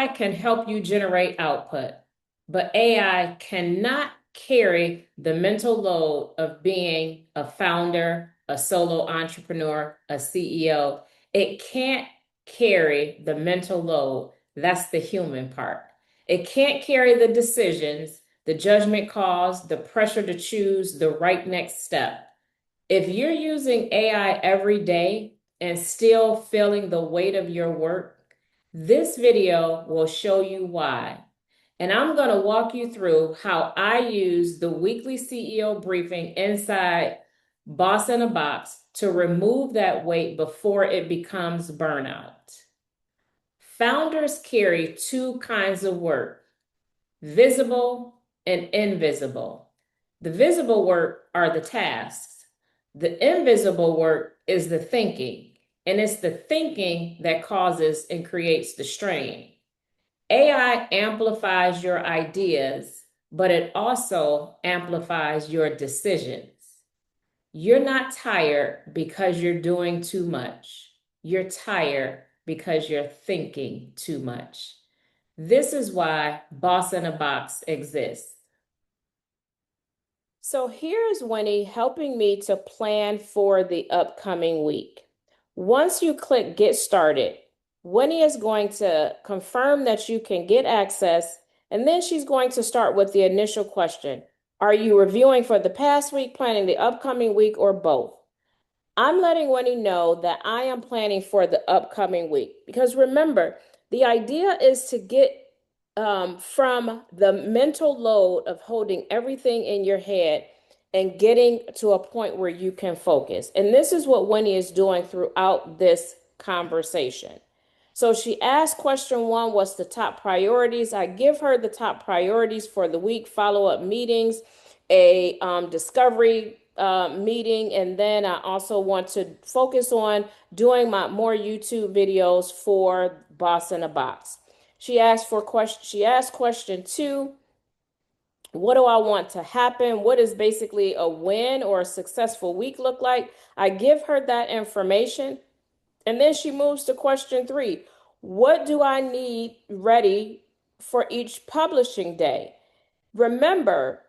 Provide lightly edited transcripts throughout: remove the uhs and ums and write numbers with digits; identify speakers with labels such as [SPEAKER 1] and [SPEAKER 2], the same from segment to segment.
[SPEAKER 1] AI can help you generate output, but AI cannot carry the mental load of being a founder, a solo entrepreneur, a CEO. It can't carry the mental load. That's the human part. It can't carry the decisions, the judgment calls, the pressure to choose the right next step. If you're using AI every day and still feeling the weight of your work, this video will show you why. And I'm going to walk you through how I use the weekly CEO briefing inside Boss in a Box to remove that weight before it becomes burnout. Founders carry two kinds of work: visible and invisible. The visible work are the tasks. The invisible work is the thinking, and it's the thinking that causes and creates the strain. AI amplifies your ideas, but it also amplifies your decisions. You're not tired because you're doing too much. You're tired because you're thinking too much. This is why Boss in a Box exists. So here's Winnie helping me to plan for the upcoming week. Once you click Get Started, Winnie is going to confirm that you can get access, and then she's going to start with the initial question. Are you reviewing for the past week, planning the upcoming week, or both? I'm letting Winnie know that I am planning for the upcoming week because remember, the idea is to get from the mental load of holding everything in your head and getting to a point where you can focus. And this is what Winnie is doing throughout this conversation. So she asked question one, what's the top priorities? I give her the top priorities for the week: follow-up meetings, a discovery meeting, and then I also want to focus on doing my more YouTube videos for Boss in a Box. She asked question two, what do I want to happen? What does basically a win or a successful week look like? I give her that information. And then she moves to question three. What do I need ready for each publishing day? Remember,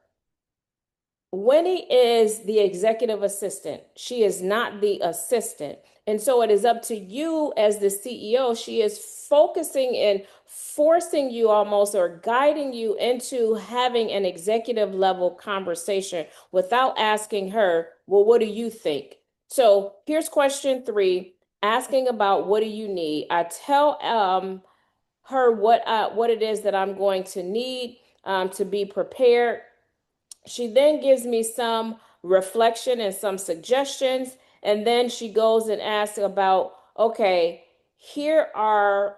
[SPEAKER 1] Winnie is the executive assistant. She is not the assistant. And so it is up to you as the CEO. She is focusing and forcing you almost, or guiding you into having an executive level conversation without asking her, well, what do you think? So here's question three, asking about what do you need. I tell her what it is that I'm going to need to be prepared. She then gives me some reflection and some suggestions, and then she goes and asks about, okay, here are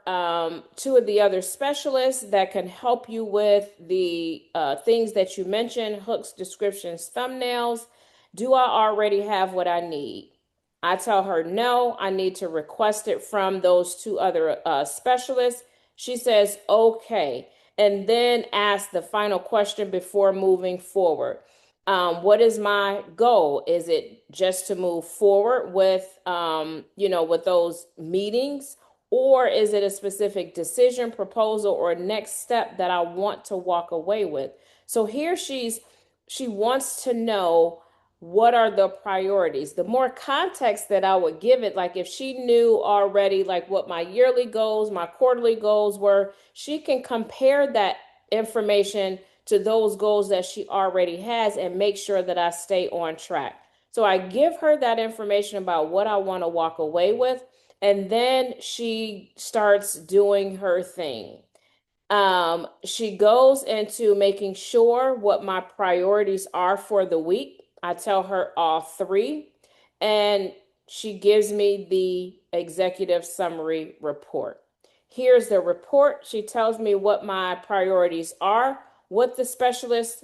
[SPEAKER 1] two of the other specialists that can help you with the things that you mentioned: hooks, descriptions, thumbnails. Do I already have what I need? I tell her no, I need to request it from those two other specialists. She says, okay, and then ask the final question before moving forward. What is my goal? Is it just to move forward with, with those meetings? Or is it a specific decision, proposal, or next step that I want to walk away with? So here she wants to know, what are the priorities? The more context that I would give it, like if she knew already like what my yearly goals, my quarterly goals were, she can compare that information to those goals that she already has and make sure that I stay on track. So I give her that information about what I want to walk away with, and then she starts doing her thing. She goes into making sure what my priorities are for the week. I tell her all three, and she gives me the executive summary report. Here's the report. She tells me what my priorities are, what the specialist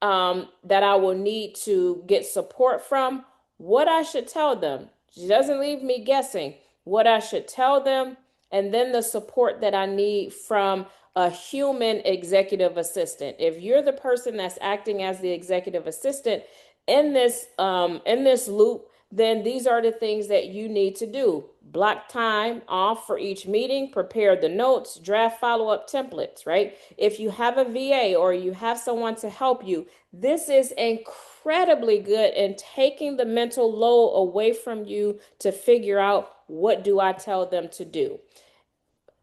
[SPEAKER 1] that I will need to get support from, what I should tell them. She doesn't leave me guessing what I should tell them, and then the support that I need from a human executive assistant. If you're the person that's acting as the executive assistant in this loop, then these are the things that you need to do. block time off for each meeting, prepare the notes, draft follow-up templates, right? If you have a VA or you have someone to help you, this is incredibly good in taking the mental load away from you to figure out what do I tell them to do.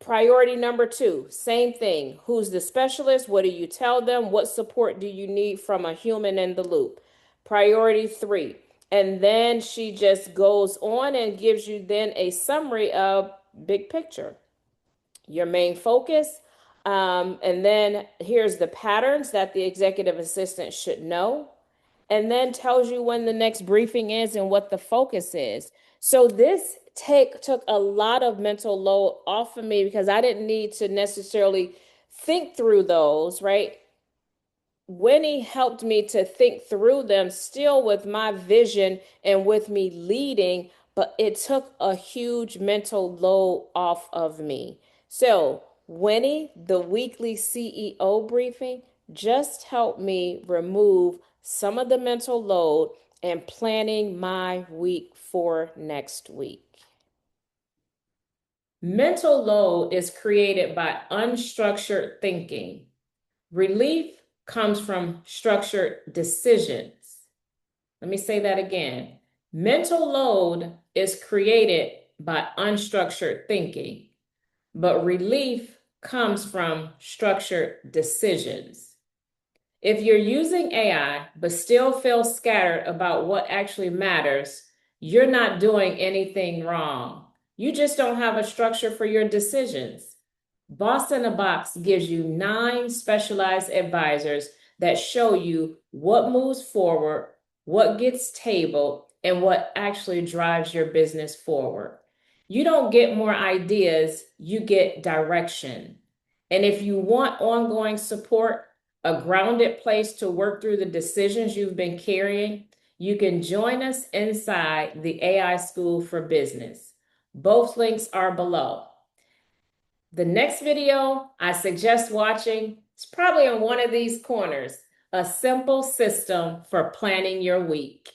[SPEAKER 1] Priority number two, same thing. Who's the specialist? What do you tell them? What support do you need from a human in the loop? Priority three. And then she just goes on and gives you then a summary of big picture, your main focus. And then here's the patterns that the executive assistant should know, and then tells you when the next briefing is and what the focus is. So this took a lot of mental load off of me because I didn't need to necessarily think through those, right? Winnie helped me to think through them still with my vision and with me leading, but it took a huge mental load off of me. So, Winnie, the weekly CEO briefing, just helped me remove some of the mental load and planning my week for next week. Mental load is created by unstructured thinking. Relief comes from structured decisions. Let me say that again. Mental load is created by unstructured thinking, but relief comes from structured decisions. If you're using AI but still feel scattered about what actually matters, you're not doing anything wrong. You just don't have a structure for your decisions. B.O.S.S in a Box gives you 9 specialized advisors that show you what moves forward, what gets tabled, and what actually drives your business forward. You don't get more ideas, you get direction. And if you want ongoing support, a grounded place to work through the decisions you've been carrying, you can join us inside the AI School for Business. Both links are below. The next video I suggest watching is probably in one of these corners, a simple system for planning your week.